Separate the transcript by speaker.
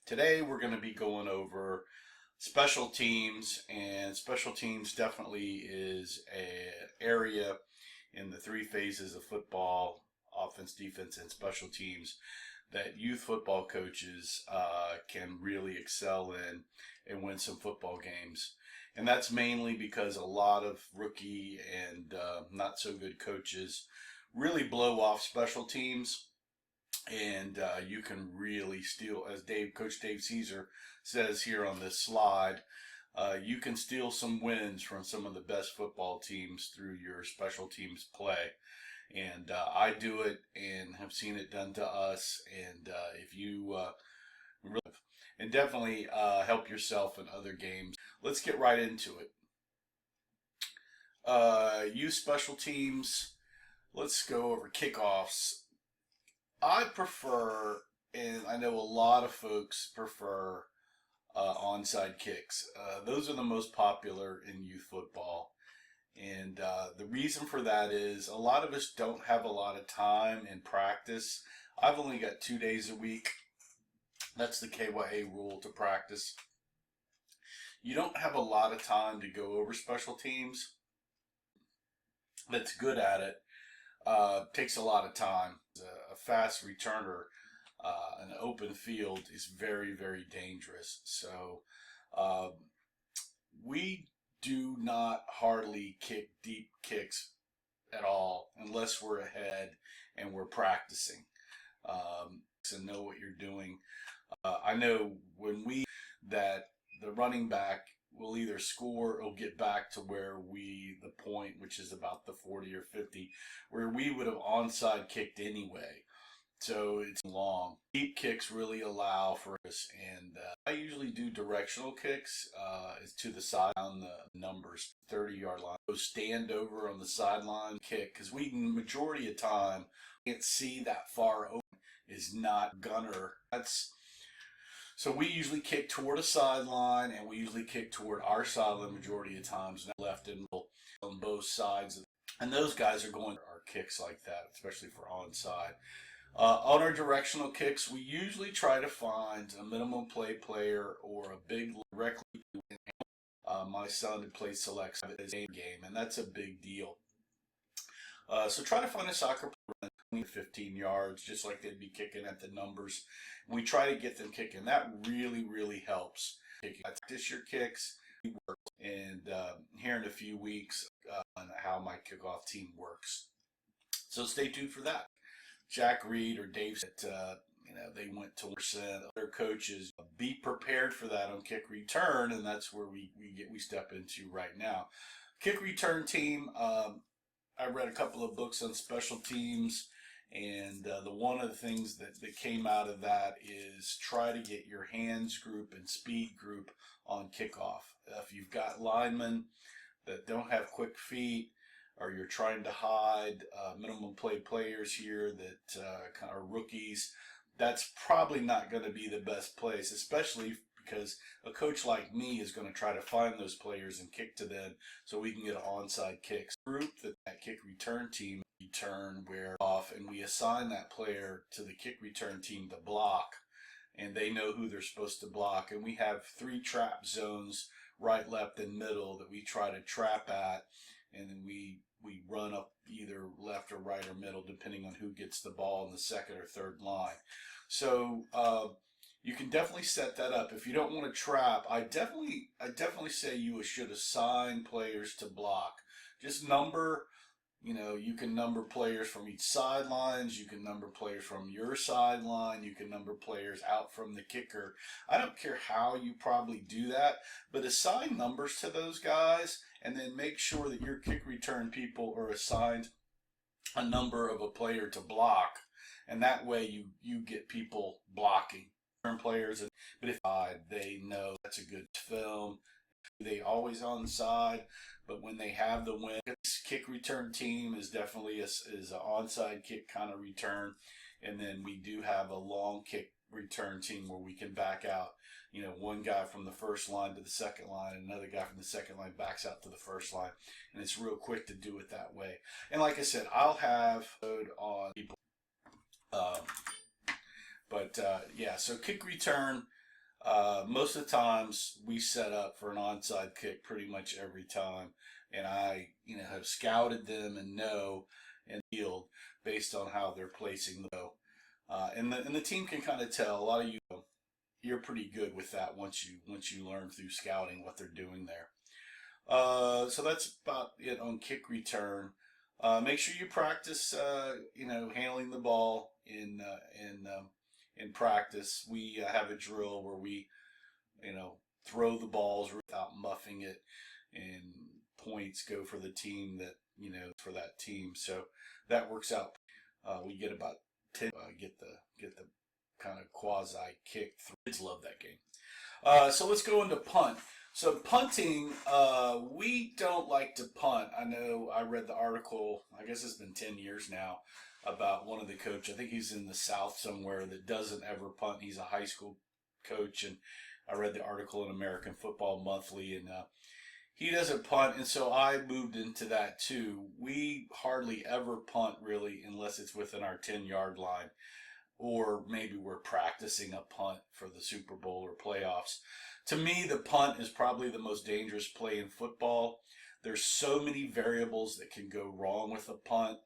Speaker 1: Today we're going to be going over special teams, and special teams definitely is an area in the three phases of football: offense, defense, and special teams that youth football coaches can really excel in and win some football games. And that's mainly because a lot of rookie and not so good coaches really blow off special teams, and you can really steal, as Coach Dave Caesar says here on this slide, you can steal some wins from some of the best football teams through your special teams play. And I do it and have seen it done to us. And if you really, and definitely help yourself in other games. Let's get right into it. Youth special teams. Let's go over kickoffs. I prefer, and I know a lot of folks prefer, onside kicks. Those are the most popular in youth football. And the reason for that is a lot of us don't have a lot of time in practice. I've only got 2 days a week. That's the KYA rule to practice. You don't have a lot of time to go over special teams. That's good at it. Takes a lot of time. A fast returner, an open field is very, very dangerous. So we do not hardly kick deep kicks at all unless we're ahead and we're practicing, and know what you're doing. I know that the running back will either score or get back to where the point, which is about the 40 or 50, where we would have onside kicked anyway. So it's long. Deep kicks really allow for us, and I usually do directional kicks to the side on the numbers, 30-yard line. So stand over on the sideline kick, because we majority of time can't see that far open, is not gunner. So we usually kick toward a sideline, and we usually kick toward our sideline majority of times, left and middle on both sides. And those guys are going our kicks like that, especially for onside. On our directional kicks, we usually try to find a minimum play player or a big directly. My son had played select game, and that's a big deal. So try to find a soccer player 20 to 15 yards, just like they'd be kicking at the numbers. And we try to get them kicking. That really, really helps. Practice your kicks, and here in a few weeks on how my kickoff team works. So stay tuned for that. Jack Reed or Dave said, they went to 1%. Other coaches, be prepared for that on kick return, and that's where we step into right now. Kick return team. I read a couple of books on special teams, and one of the things that came out of that is try to get your hands group and speed group on kickoff. If you've got linemen that don't have quick feet, or you're trying to hide minimum play players here that kind of rookies, that's probably not going to be the best place, especially because a coach like me is going to try to find those players and kick to them so we can get an onside kick. Group that kick return team return where off, and we assign that player to the kick return team to block, and they know who they're supposed to block. And we have 3 trap zones, right, left, and middle, that we try to trap at, and then we run up either left or right or middle, depending on who gets the ball in the second or third line. So you can definitely set that up. If you don't want to trap, I definitely say you should assign players to block. Just number, you can number players from each sidelines. You can number players from your sideline. You can number players out from the kicker. I don't care how you probably do that, but assign numbers to those guys, and then make sure that your kick return people are assigned a number of a player to block, and that way you get people blocking players. But if they know that's a good film, they always on the side. But when they have the win, kick return team is definitely is an onside kick kind of return, and then we do have a long kick return team where we can back out. One guy from the first line to the second line, and another guy from the second line backs out to the first line, and it's real quick to do it that way. And like I said, I'll have on people. Yeah, so kick return, Most of the times we set up for an onside kick pretty much every time, and I, have scouted them and know in the field based on how they're placing the bow. And the team can kind of tell. A lot of you're pretty good with that once you learn through scouting what they're doing there. So that's about it on kick return. Make sure you practice, handling the ball in practice. We have a drill where we, throw the balls without muffing it, and points go for the team that for that team. So that works out. We get about 10. Get the kind of quasi kick. Kids love that game. So let's go into punt. So punting, we don't like to punt. I know I read the article, I guess it's been 10 years now, about one of the coach. I think he's in the South somewhere that doesn't ever punt. He's a high school coach, and I read the article in American Football Monthly, and he doesn't punt, and so I moved into that too. We hardly ever punt really unless it's within our 10-yard line, or maybe we're practicing a punt for the Super Bowl or playoffs. To me, the punt is probably the most dangerous play in football. There's so many variables that can go wrong with a punt.